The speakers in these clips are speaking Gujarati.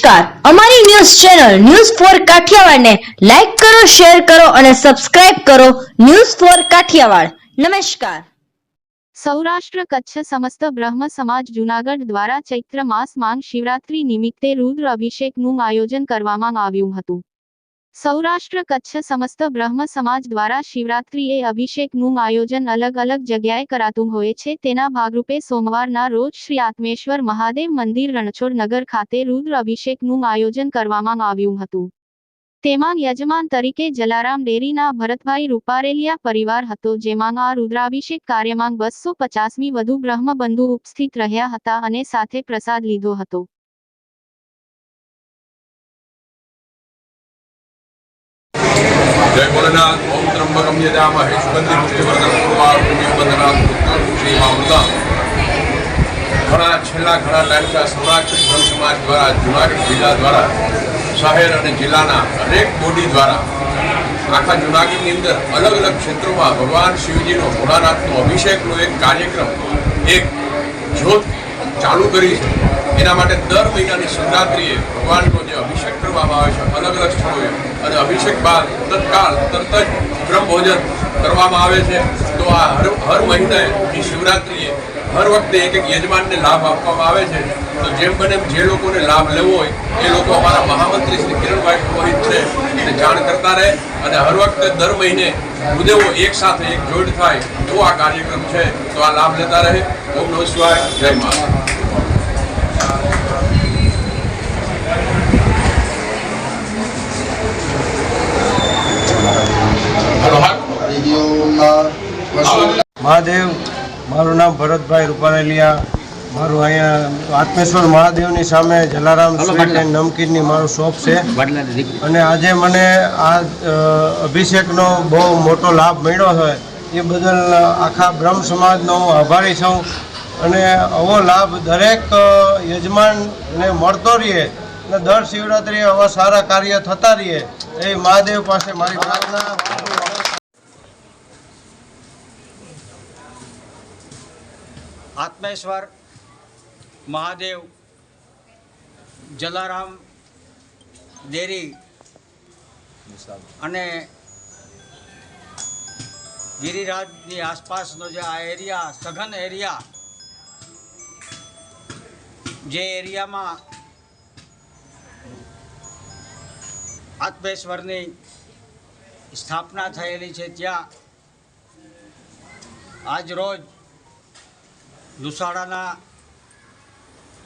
નમસ્કાર, અમારી news channel news for Kathiawad ને લાઈક કરો, શેર કરો અને સબસ્ક્રાઇબ કરો. News for Kathiawad. નમસ્કાર. સૌરાષ્ટ્ર કચ્છ સમસ્ત બ્રહ્મ સમાજ જૂનાગઢ દ્વારા ચૈત્ર માસ માંગ શિવરાત્રી નિમિત્તે રુદ્ર અભિષેકનું આયોજન કરવામાં આવ્યું હતું. સૌરાષ્ટ્ર કચ્છ સમસ્ત બ્રહ્મ સમાજ દ્વારા શિવરાત્રીએ અભિષેકનું આયોજન અલગ અલગ જગ્યાએ કરાતું હોય છે. તેના ભાગરૂપે સોમવારના રોજ શ્રી આત્મેશ્વર મહાદેવ મંદિર રણછોડ નગર ખાતે રુદ્ર અભિષેકનું આયોજન કરવામાં આવ્યું હતું. તેમાં યજમાન તરીકે જલારામ ડેરીના ભરતભાઈ રૂપારેલિયા પરિવાર હતો, જેમાં આ રુદ્રાભિષેક કાર્યમાં 250મી વધુ બ્રહ્મબંધુ ઉપસ્થિત રહ્યા હતા અને સાથે પ્રસાદ લીધો હતો. जय भोलेनाथ. ओम त्र्यंबकम यजामहे सुगंधिं पुष्टिवर्धनम् उर्वारुकमिव बन्धनात् श्रीमामृतम्. છેલ્લા ઘણા ટાઈમથી સૌરાષ્ટ્ર બ્રહ્મ સમાજ દ્વારા જૂનાગઢ જિલ્લા દ્વારા શહેર અને જિલ્લાના અનેક બોડી દ્વારા આખા જૂનાગઢની અંદર અલગ અલગ ક્ષેત્રોમાં ભગવાન શિવજીનો ભોળાનાથનો અભિષેકનો એક કાર્યક્રમ, એક જ્યોત ચાલુ કરી છે. એના માટે દર મહિનાની શિવરાત્રિએ ભગવાનનો જે અભિષેક કરવામાં આવે છે અલગ અલગ સ્થળોએ, અને અભિષેક બાદ તરત જ બ્રહ્મ ભોજન કરવામાં આવે છે. તો આ હર મહિનાની શિવરાત્રિએ હર વખતે એક યજમાનને લાભ આપવામાં આવે છે. તો જેમ બને જે લોકોને લાભ લેવો હોય એ લોકો અમારા મહામંત્રી શ્રી કિરણભાઈ પુરોહિત છે એને જાણ કરતા રહે, અને હર વખતે દર મહિને ગુદેવો એક સાથે એક જોઈન્ટ થાય એવો આ કાર્યક્રમ છે. તો આ લાભ લેતા રહે. ઓમ નમઃ શિવાય. જય મા. મહાદેવ. મારું નામ ભરતભાઈ રૂપારેલિયા. મારું અહીંયા આત્મેશ્વર મહાદેવની સામે જલારામ સ્વીટ એન્ડ નમકીનની મારું શોપ છે. અને આજે મને આ અભિષેકનો બહુ મોટો લાભ મળ્યો છે, એ બદલ આખા બ્રહ્મ સમાજનો હું આભારી છું. અને આવો લાભ દરેક યજમાનને મળતો રહે અને દર શિવરાત્રિએ આવા સારા કાર્ય થતા રહે એ મહાદેવ પાસે મારી પ્રાર્થના. આત્મેશ્વર મહાદેવ જલારામ ડેરી અને ગિરિરાજની આસપાસનો જે આ એરિયા, સઘન એરિયા, જે એરિયામાં આત્મેશ્વરની સ્થાપના થયેલી છે, ત્યાં આજ રોજ લુસાડાના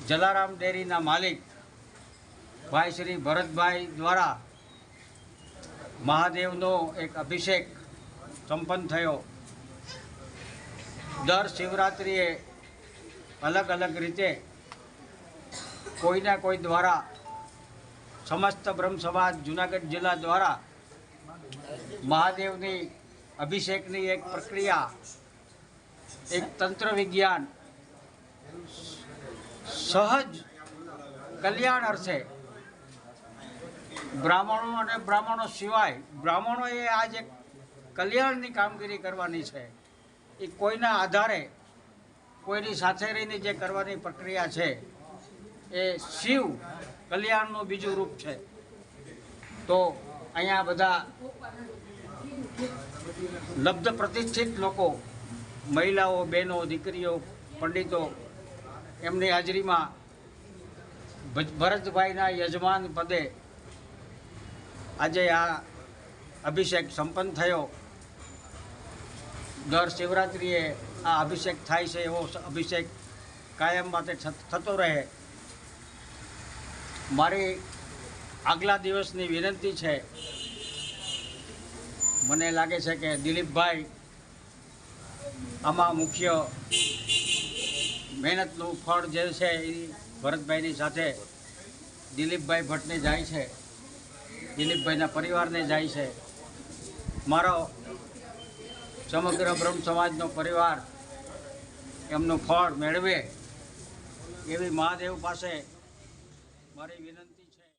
જલારામ ડેરીના માલિક ભાઈ શ્રી ભરતભાઈ દ્વારા મહાદેવનો એક અભિષેક સંપન્ન થયો. દર શિવરાત્રિએ અલગ અલગ રીતે કોઈના કોઈ દ્વારા સમસ્ત બ્રહ્મ સમાજ જૂનાગઢ જિલ્લા દ્વારા મહાદેવની અભિષેકની એક પ્રક્રિયા, એક તંત્ર વિજ્ઞાન, સહજ કલ્યાણ અર્થે બ્રાહ્મણો અને બ્રાહ્મણો સિવાય બ્રાહ્મણોએ આજ એક કલ્યાણની કામગીરી કરવાની છે. એ કોઈના આધારે કોઈની સાથે રહીને જે કરવાની પ્રક્રિયા છે એ શિવ કલ્યાણનું બીજું રૂપ છે. તો અહીંયા બધા લબ્ધ પ્રતિષ્ઠિત લોકો, મહિલાઓ, બહેનો, દીકરીઓ, પંડિતો, એમની હાજરીમાં ભરતભાઈના યજમાન પદે આજે આ અભિષેક સંપન્ન થયો. દર શિવરાત્રિએ આ અભિષેક થાય છે, એવો અભિષેક કાયમ માટે થતો રહે. મારી આગલા દિવસની વિનંતી છે, મને લાગે છે કે દિલીપભાઈ આમાં મુખ્ય મહેનતનું ફળ જે છે એ ભરતભાઈની સાથે દિલીપભાઈ ભટ્ટને જાય છે, દિલીપભાઈના પરિવારને જાય છે. મારો સમગ્ર બ્રહ્મ સમાજનો પરિવાર એમનું ફળ મેળવે એવી મહાદેવ પાસે મારી વિનંતી.